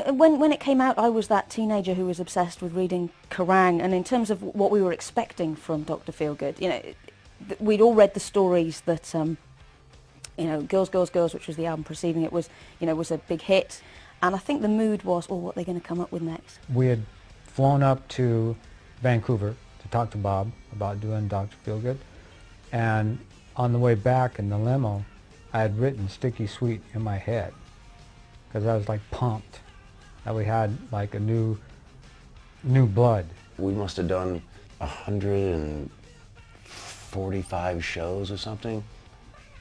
when it came out, I was that teenager who was obsessed with reading Kerrang, and in terms of what we were expecting from Dr. Feelgood, you know, we'd all read the stories that, you know, Girls, Girls, Girls, which was the album preceding it, was, you know, was a big hit, and I think the mood was, oh, what are they going to come up with next? We had flown up to Vancouver to talk to Bob about doing Dr. Feelgood, and on the way back in the limo, I had written Sticky Sweet in my head, because I was like pumped that we had like a new blood. We must have done 145 shows or something.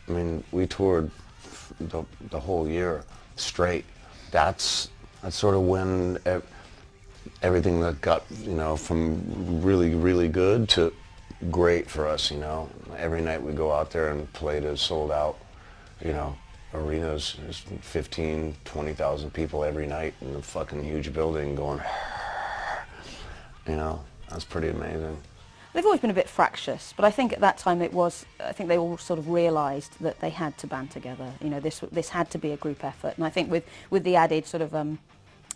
I mean, we toured the whole year straight. That's sort of when everything that got, you know, from really, really good to great for us, you know. Every night we go out there and play to sold out, you know, arenas. There's 15, 20,000 people every night in a fucking huge building going, you know, that's pretty amazing. They've always been a bit fractious, but I think at that time it was, I think they all sort of realised that they had to band together. You know, this had to be a group effort, and I think with the added sort of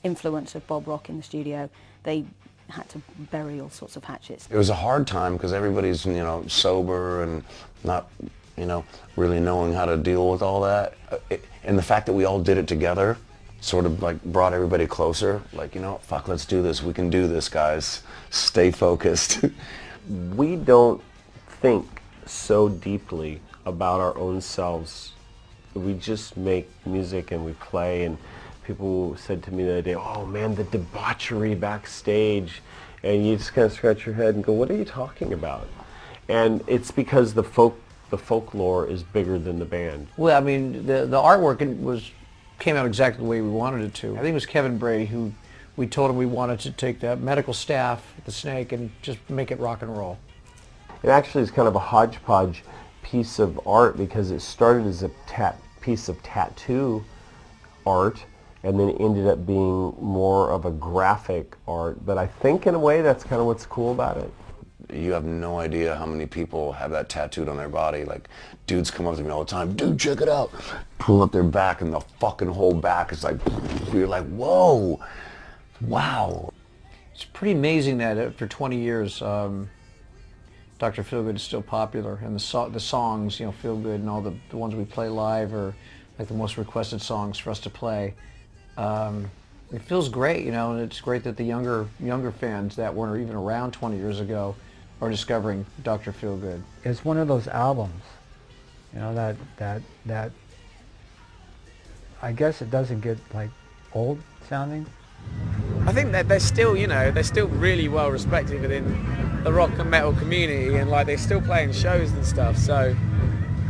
influence of Bob Rock in the studio, they had to bury all sorts of hatchets. It was a hard time because everybody's, you know, sober and not, you know, really knowing how to deal with all that. And the fact that we all did it together sort of like brought everybody closer. Like, you know, fuck, let's do this. We can do this, guys. Stay focused. We don't think so deeply about our own selves. We just make music and we play, and people said to me the other day, oh man, the debauchery backstage. And you just kind of scratch your head and go, what are you talking about? And it's because the folklore is bigger than the band. Well, I mean, the artwork came out exactly the way we wanted it to. I think it was Kevin Brady who, we told him we wanted to take the medical staff, the Snake, and just make it rock and roll. It actually is kind of a hodgepodge piece of art because it started as a piece of tattoo art and then ended up being more of a graphic art. But I think in a way that's kind of what's cool about it. You have no idea how many people have that tattooed on their body. Like, dudes come up to me all the time, dude, check it out. Pull up their back and the fucking whole back is like, you're like, whoa, wow. It's pretty amazing that after 20 years, Dr. Feelgood is still popular, and the songs, you know, Feelgood and all the ones we play live are like the most requested songs for us to play. It feels great, you know, and it's great that the younger fans that weren't even around 20 years ago are discovering Dr. Feelgood. It's one of those albums, you know, that I guess it doesn't get like old sounding. I think that they're still, you know, they're still really well respected within the rock and metal community, and like they're still playing shows and stuff, so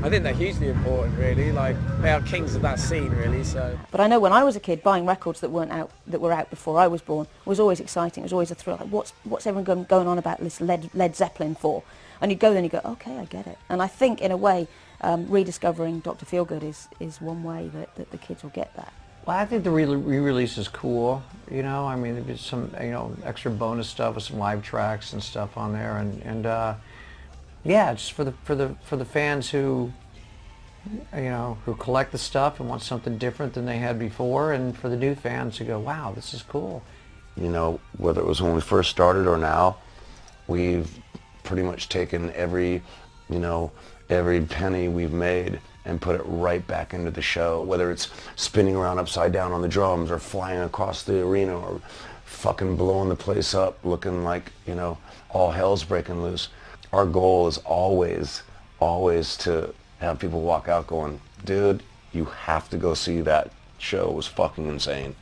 I think they're hugely important, really. Like, they are kings of that scene, really. So. But I know when I was a kid, buying records that were out before I was born was always exciting. It was always a thrill. Like, what's everyone going on about this Led Zeppelin for? And you go there and you go, okay, I get it. And I think in a way, rediscovering Dr. Feelgood is one way that the kids will get that. Well, I think the re-release is cool. You know, I mean, there's some, you know, extra bonus stuff with some live tracks and stuff on there, and yeah, just for the fans who, you know, who collect the stuff and want something different than they had before, and for the new fans who go, wow, this is cool. You know, whether it was when we first started or now, we've pretty much taken every penny we've made and put it right back into the show, whether it's spinning around upside down on the drums or flying across the arena or fucking blowing the place up looking like, you know, all hell's breaking loose. Our goal is always to have people walk out going, dude, you have to go see that show. It was fucking insane.